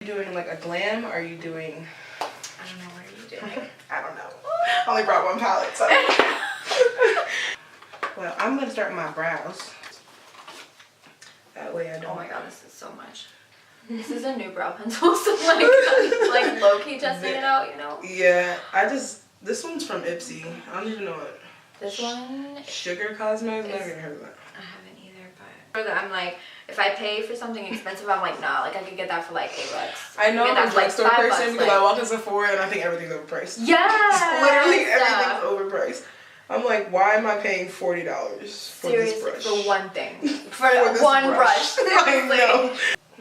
You doing like a glam, or are you doing? I don't know. What are you doing? I don't know. I only brought one palette, so. Well, I'm gonna start with my brows. That way I don't. Oh my god, this is so much. This is a new brow pencil, so like low-key testing it out, you know? Yeah, this one's from Ipsy. I don't even know what. This one. Sugar Cosmos? I've never even heard of that. I haven't either, but I'm like, if I pay for something expensive, I'm like, nah, like I could get that for like $8. I know I'm a drugstore person because like, I walk in Sephora and I think everything's overpriced. Yeah! Literally everything's overpriced. I'm like, why am I paying $40 for this brush? For one thing. For one brush. I know.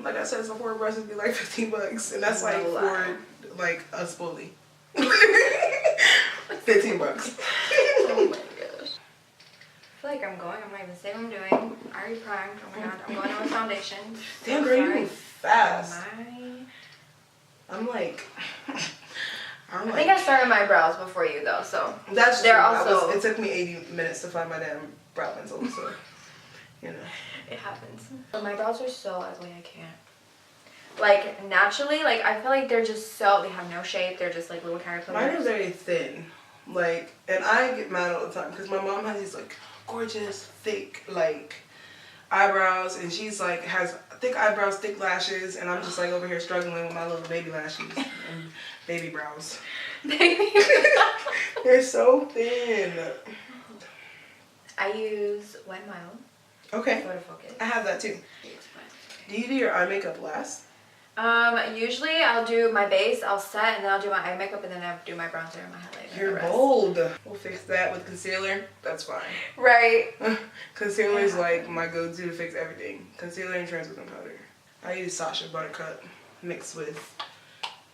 Like I said, Sephora brushes be like $15, and that's like for like a spoolie. $15. Oh my gosh. I feel like I'm not even saying what I'm doing. I already primed. Oh my god, I'm going on with foundation. Damn girl, you move fast. I'm like... I think I started my brows before you though, so that's they're true. also. It took me 80 minutes to find my damn brow pencil, so you know. It happens. But my brows are so ugly, I can't. Like naturally, like I feel like they're just so, they have no shape. They're just like little caterpillars. Mine are very thin, like, and I get mad all the time because my mom has these like gorgeous, thick, like eyebrows, and she's like has thick eyebrows, thick lashes, and I'm just like over here struggling with my little baby lashes and baby brows. They're so thin. I use Wet n Wild. Okay. Focus. I have that too. Do you do your eye makeup last? Usually I'll do my base, I'll set, and then I'll do my eye makeup, and then I'll do my bronzer and my highlighter. You're bold. We'll fix that with concealer. That's fine. Right. Concealer is like my go-to to fix everything. Concealer and translucent powder. I use Sacha Buttercup mixed with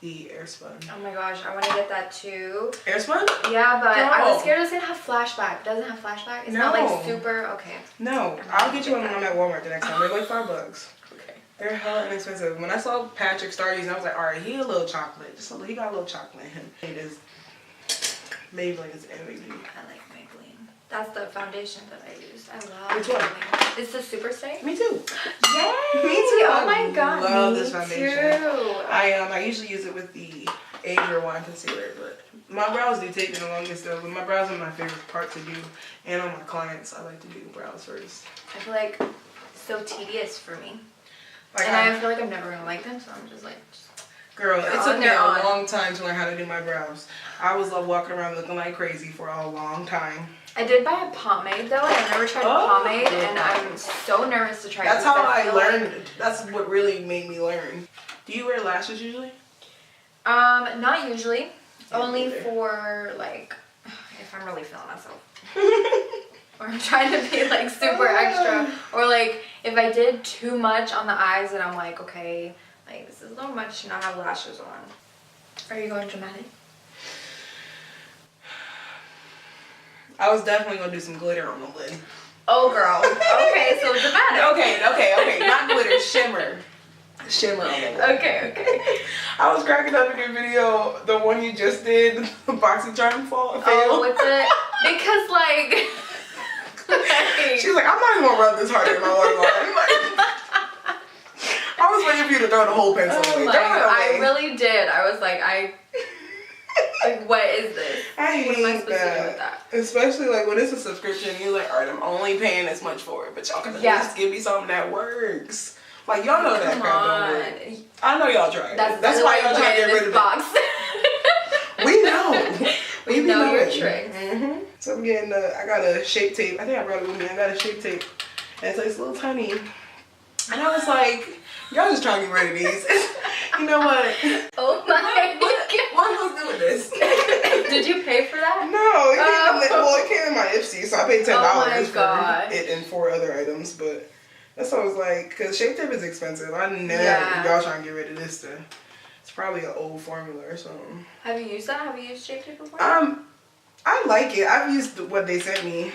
the Airspun. Oh my gosh, I want to get that too. Airspun? Yeah, but No. I was scared it was gonna have flashback. It doesn't have flashback? It's not like super, okay. No, I'll get you one when I'm at Walmart the next time. They're like $5. Okay. They're hella inexpensive. When I saw Patrick start using, I was like, alright, he a little chocolate. He got a little chocolate in him. It is Maybelline is MVP. I like Maybelline. That's the foundation that I use. I love Which one? Maybelline. It's the Super Stay. Me too. Yay! Me too. Oh my god. I love this foundation. Too. I usually use it with the Asia Wine concealer, but my brows do take me the longest though. But my brows are my favorite part to do, and on my clients, I like to do brows first. I feel like it's so tedious for me. Like and I feel like I'm never gonna like them, so I'm just like. Girl, it took me a long time to learn how to do my brows. I was walking around looking like crazy for a long time. I did buy a pomade though, and I've never tried pomade, and I'm so nervous to try it. That's how I learned. That's what really made me learn. Do you wear lashes usually? Not usually. Only for like if I'm really feeling myself. Or I'm trying to be like super extra. Or like if I did too much on the eyes and I'm like, okay, like this is a little much to not have lashes on. Are you going dramatic? I was definitely gonna do some glitter on the lid. Oh girl. Okay, so dramatic. Okay. Not glitter, shimmer. Shimmer on the lid. Okay. I was cracking up in your video, the one you just did, the BoxyCharm fail. Oh, with it? Because like she's like, I'm not even gonna rub this harder in my waterline. I was waiting for you to throw the whole pencil away. I really did. I was like, like, what is this? I hate what am I supposed to do with that? Especially like when it's a subscription, you're like, alright, I'm only paying this much for it, but y'all can at least give me something that works. Like y'all know that crap don't work. I know y'all tried. That's why y'all trying to get rid of box. it. We know. We know your tricks. So I'm getting I got a shape tape. I think I brought it with me. I got a shape tape. And it's like it's a little tiny. And I was like, y'all just trying to get rid of these. You know what? Oh my god. What am I doing this? Did you pay for that? No, it came in my Ipsy, so I paid $10 for it and 4 other items, but that's what I was like, because shape tape is expensive. I never, y'all trying to get rid of this stuff. It's probably an old formula or something. Have you used that? Have you used shape tape before? I like it. I've used what they sent me.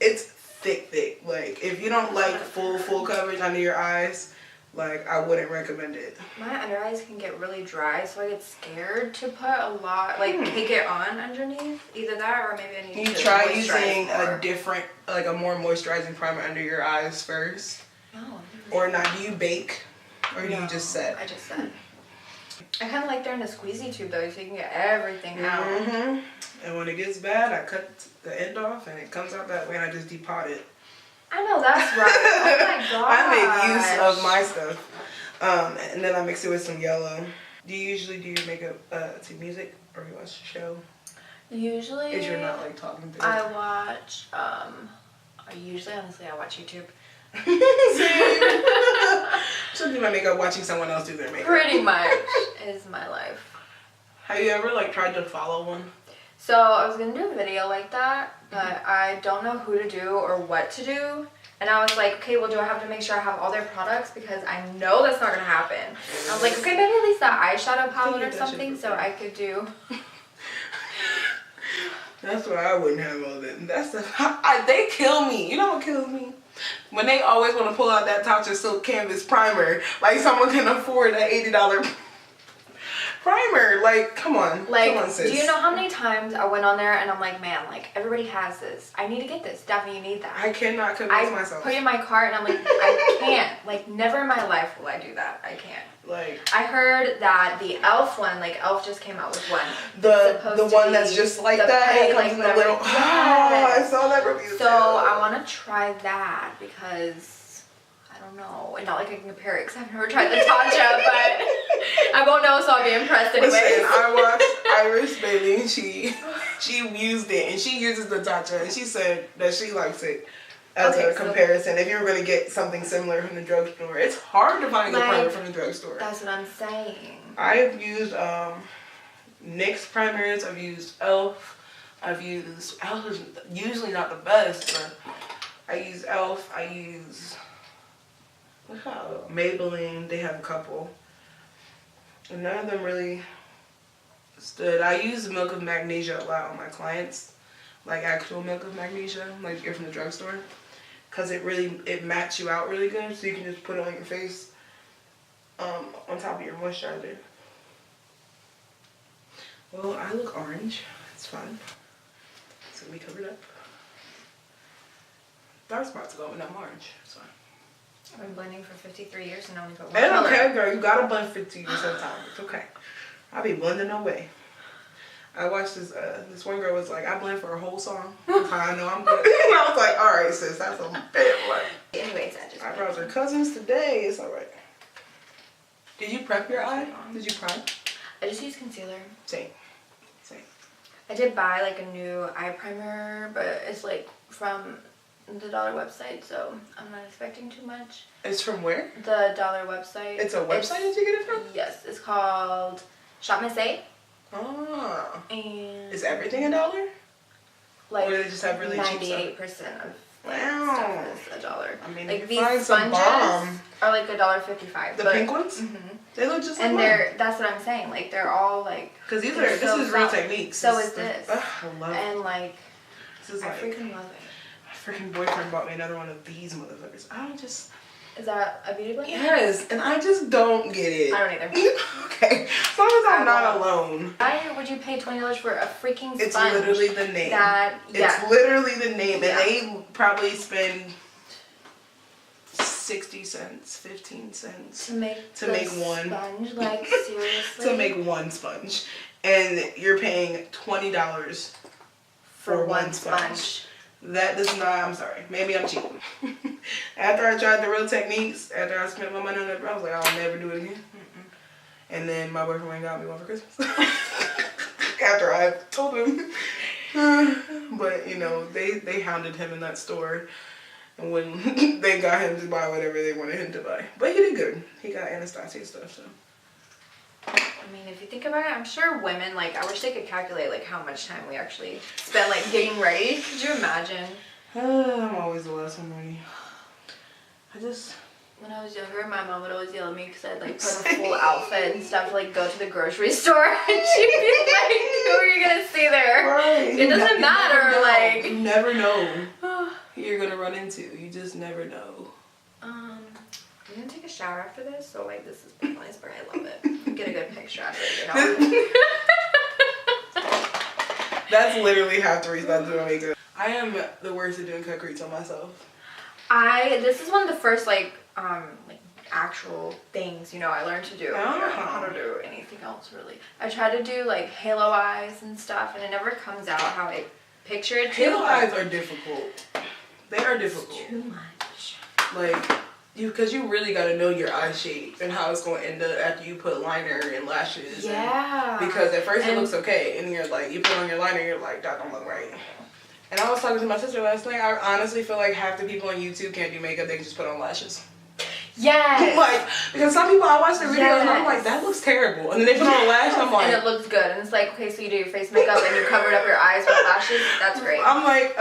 It's thick. Like, if you don't like full coverage under your eyes, like, I wouldn't recommend it. My under eyes can get really dry, so I get scared to put a lot, like, cake it on underneath. Either that or maybe I need to try using a different, like, a more moisturizing primer under your eyes first. No. Or not. Do you bake? Or do you just set? I just set. I kind of like they're in a squeezy tube though, so you can get everything out. And when it gets bad, I cut the end off and it comes out that way and I just depot it. I know, that's right. Oh my god. I make use of my stuff. And then I mix it with some yellow. Do you usually do your makeup to music or you watch the show? Usually. If you're not like talking through I watch, usually honestly I watch YouTube. Same. So do my makeup watching someone else do their makeup. Pretty much is my life. Have you ever like tried to follow one? So I was gonna do a video like that, but I don't know who to do or what to do. And I was like, okay, well, do I have to make sure I have all their products? Because I know that's not gonna happen. I was like, okay, maybe at least the eyeshadow palette or something so I could do. That's why I wouldn't have all that. That's they kill me. You know what kills me? When they always want to pull out that Tatcha Silk Canvas primer, like someone can afford an $80 primer. Like, come on. Like, come on, sis. do you know how many times I went on there and I'm like, man, like, everybody has this. I need to get this. Daphne, you need that. I cannot convince myself. I put it in my cart and I'm like, I can't. Like, never in my life will I do that. I can't. Like, I heard that the e.l.f. one, like, e.l.f. just came out with one. The one that's just like that. It comes in the little. Yes. Oh, I saw that review. So I want to try that because I don't know. And not like I can compare it because I've never tried the Tatcha, but I won't know, so I'll be impressed anyways. Listen, I watched Iris Bailey and she used it and she uses the Tatcha and she said that she likes it. As a comparison, if you were going to get something similar from the drugstore, it's hard to find a primer from the drugstore. That's what I'm saying. I've used NYX primers. I've used e.l.f. e.l.f. is usually not the best, but I use e.l.f. I use Maybelline. They have a couple, and none of them really stood. I use Milk of Magnesia a lot on my clients, like actual Milk of Magnesia, like you get from the drugstore. Because it mats you out really good, so you can just put it on your face on top of your moisturizer. Well, I look orange. It's fun. It's going to be covered up. Dark spots go when I'm orange. It's fine. I've been blending for 53 years and only put one It's color. okay, girl. You got to blend 50 years at a time. It's okay. I'll be blending away. I watched this one girl was like, I blend for a whole song. That's how I know I'm good. I was like, all right, sis, that's a bit like. Anyways, I just. Eyebrows are cousins today. It's all right. Did you prep your eye? Did you prime? I just use concealer. Same. I did buy like a new eye primer, but it's like from the dollar website, so I'm not expecting too much. It's from where? The dollar website. It's a website that you get it from? Yes, it's called Shop Miss A. Oh. And is everything $1? like, or do they just have really cheap stuff? 98% of Wow. stuff is $1. I mean, like you these find some sponges bomb. are like $1.55. The pink ones? They look just like and mine. that's what I'm saying. Like they're all like. Because this is Real Techniques. So is this. I love it. And like, This is I like, freaking love it. my freaking boyfriend bought me another one of these motherfuckers. Is that a beauty blender? Yes, and I just don't get it. I don't either. Okay, as long as I'm not alone. Why would you pay $20 for a freaking sponge? It's literally the name. It's literally the name, and they probably spend 60 cents, 15 cents to make one sponge. Like seriously. To make one sponge, and you're paying $20 for one sponge. That does not, I'm sorry, maybe I'm cheap. After I tried the Real Techniques, after I spent my money on that, I was like, I'll never do it again. And then my boyfriend went and got me one for Christmas. After I told him. But, you know, they hounded him in that store. And when they got him to buy whatever they wanted him to buy. But he did good. He got Anastasia stuff, so. I mean, if you think about it, I'm sure women, like, I wish they could calculate, like, how much time we actually spend, like, getting ready. Could you imagine? I'm always the last one ready. When I was younger, my mom would always yell at me because I'd, like, put on a full outfit and stuff to, like, go to the grocery store. And she'd be like, who are you going to see there? Right. It doesn't matter, like. You never know who you're going to run into. You just never know. I'm gonna take a shower after this, so like this is pretty nice, but I love it. Get a good picture after it, you know. That's literally half the reason I do my makeup. I am the worst at doing cut crease on myself. This is one of the first like actual things, you know, I learned to do. I don't know how to do anything else really. I try to do like halo eyes and stuff, and it never comes out how I pictured. Halo eyes are difficult. They are difficult. It's too much. Like, because you really got to know your eye shape and how it's going to end up after you put liner and lashes. Yeah. Because at first it looks okay, and you're like, you put on your liner, you're like, that don't look right. And I was talking to my sister last night. I honestly feel like half the people on YouTube can't do makeup. They can just put on lashes. Yes. Like, because some people, I watch their videos and I'm like, that looks terrible. And then they put on a lash, I'm like. And it looks good. And it's like, okay, so you do your face makeup and you covered up your eyes with lashes. That's great. I'm like,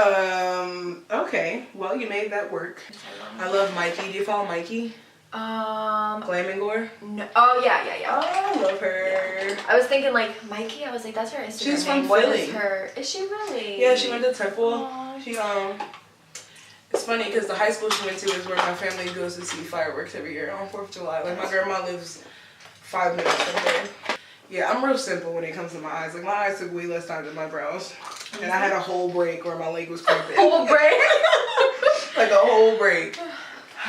okay. Well, you made that work. I love Mikey. Do you follow Mikey? Glam and Gore? No. Oh, yeah. Oh, I love her. Yeah. I was thinking like, Mikey, I was like, that's her Instagram She's name. from What Philly. is her? Is she really? Yeah, she went to Temple. Aww. She, it's funny because the high school she went to is where my family goes to see fireworks every year on 4th of July. Like, my grandma lives 5 minutes from there. Yeah, I'm real simple when it comes to my eyes. Like, my eyes took way less time than my brows. And I had a whole break where my leg was cramping. Whole break? Like a whole break.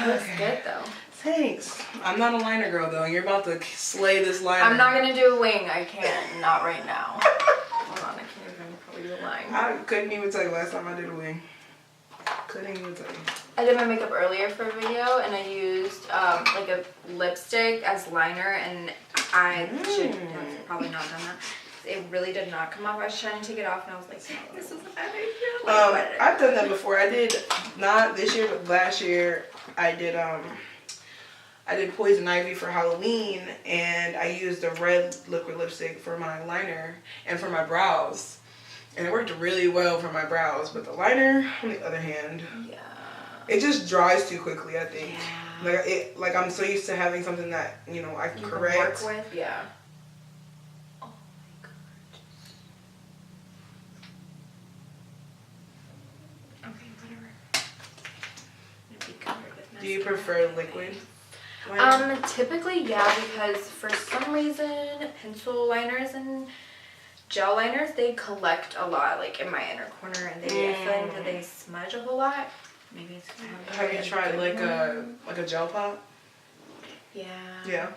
Looks good though. Thanks. I'm not a liner girl though. You're about to slay this liner. I'm not gonna do a wing. I can't. Not right now. Hold on. I can't even probably do a line. I couldn't even tell you last time I did a wing. Couldn't even tell you. I did my makeup earlier for a video and I used like a lipstick as liner, and I should have probably not done that. It really did not come off. I was trying to take it off and I was like, this is a bad idea. Like, I've done that before. I did, not this year, but last year I did Poison Ivy for Halloween, and I used a red liquid lipstick for my liner and for my brows. And it worked really well for my brows, but the liner, on the other hand, it just dries too quickly, I think. Yeah. Like I'm so used to having something that, you know, I can correct. Can work with, yeah. Oh my god. Okay, whatever. Be covered with Do you prefer liquid liner? Typically, yeah, because for some reason, pencil liners and gel liners, they collect a lot, like in my inner corner, and I feel like they smudge a whole lot. Maybe it's kind of. Have you tried like a gel pop? Yeah. Yeah.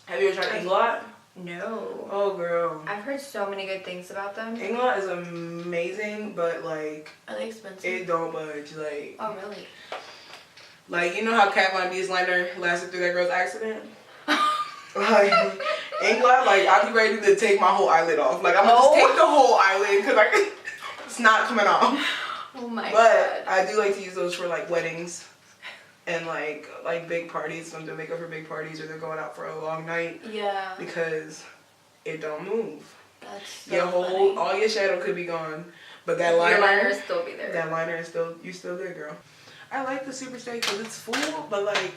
Have you ever tried Inglot? No. Oh, girl. I've heard so many good things about them. Inglot is amazing, but like. Are they expensive? It don't budge, like. Oh, really? Like, you know how Kat Von D's liner lasted through that girl's accident? Like, Inglot, like, I'll be ready to take my whole eyelid off. Like, I'm gonna just take the whole eyelid because it's not coming off. Oh my god. But I do like to use those for like weddings and like big parties. Some do makeup for big parties, or they're going out for a long night. Yeah. Because it don't move. That's so funny. All your shadow could be gone, but that liner. Your liner will still be there. That liner is still good, girl. I like the Super Stay because it's full, but like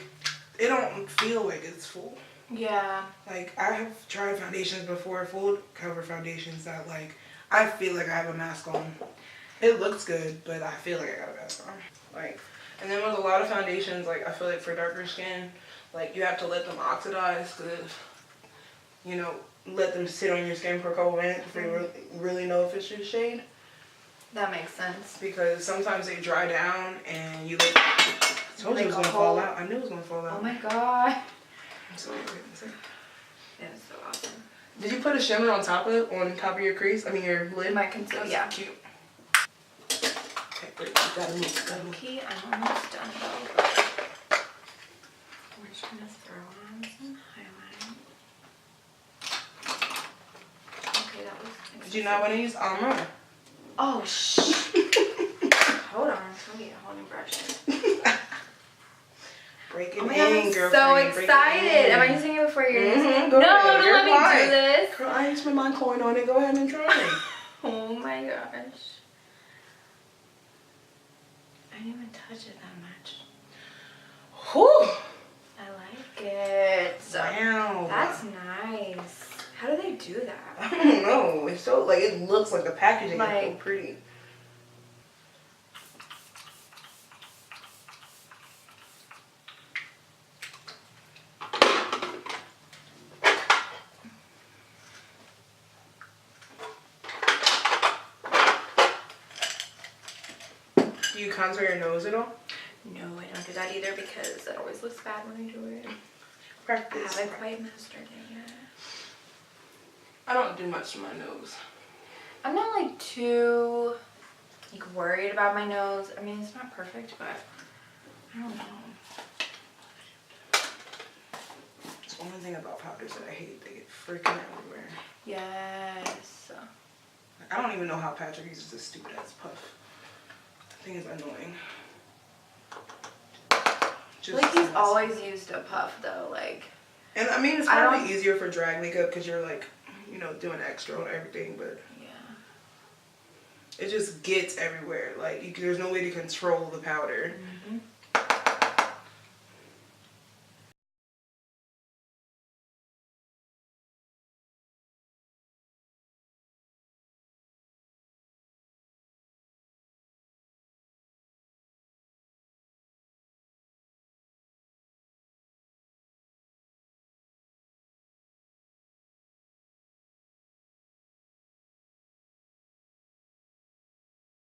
it don't feel like it's full. Yeah. Like I have tried foundations before, full cover foundations that like I feel like I have a mask on. It looks good, but I feel like I got a mask on. Like, and then with a lot of foundations, like I feel like for darker skin, like you have to let them oxidize because, you know, let them sit on your skin for a couple minutes before you really know if it's your shade. That makes sense. Because sometimes they dry down and you like, I told you it was gonna fall out. I knew it was gonna fall out. Oh my god. I'm sorry. That is so awesome. Did you put a shimmer on top of your crease? I mean your lid? My concealer. Yeah. Cute. Okay, great. Gotta move. Okay, I'm almost done though. We're just gonna throw on some highlight. Okay, that was. Did you not want to use Alma? Oh Hold on, let me get a whole new brush. Break it Oh my god, I'm girlfriend. so excited. Am I using it before you're using it? Go No, ahead. don't let me Fine. do this. Girl, I ain't spent my coin on it. Go ahead and try it. Oh my gosh. I didn't even touch it that much. Whew. I like it. Wow. That's nice. How do they do that? I don't know. It's so, like, it looks like the packaging is so Like- pretty. Do you contour your nose at all? No, I don't do that either because it always looks bad when I do it. Practice. I haven't quite mastered it yet. I don't do much to my nose. I'm not like too like worried about my nose. I mean, it's not perfect, but I don't know. It's the only thing about powders that I hate. They get freaking everywhere. Yes. I don't even know how Patrick uses this stupid ass puff. The thing is annoying. I feel like he's always used a puff though, like. And I mean, it's probably easier for drag makeup because you're like, you know, doing extra on everything, but yeah, it just gets everywhere. Like, there's no way to control the powder. Mm-hmm.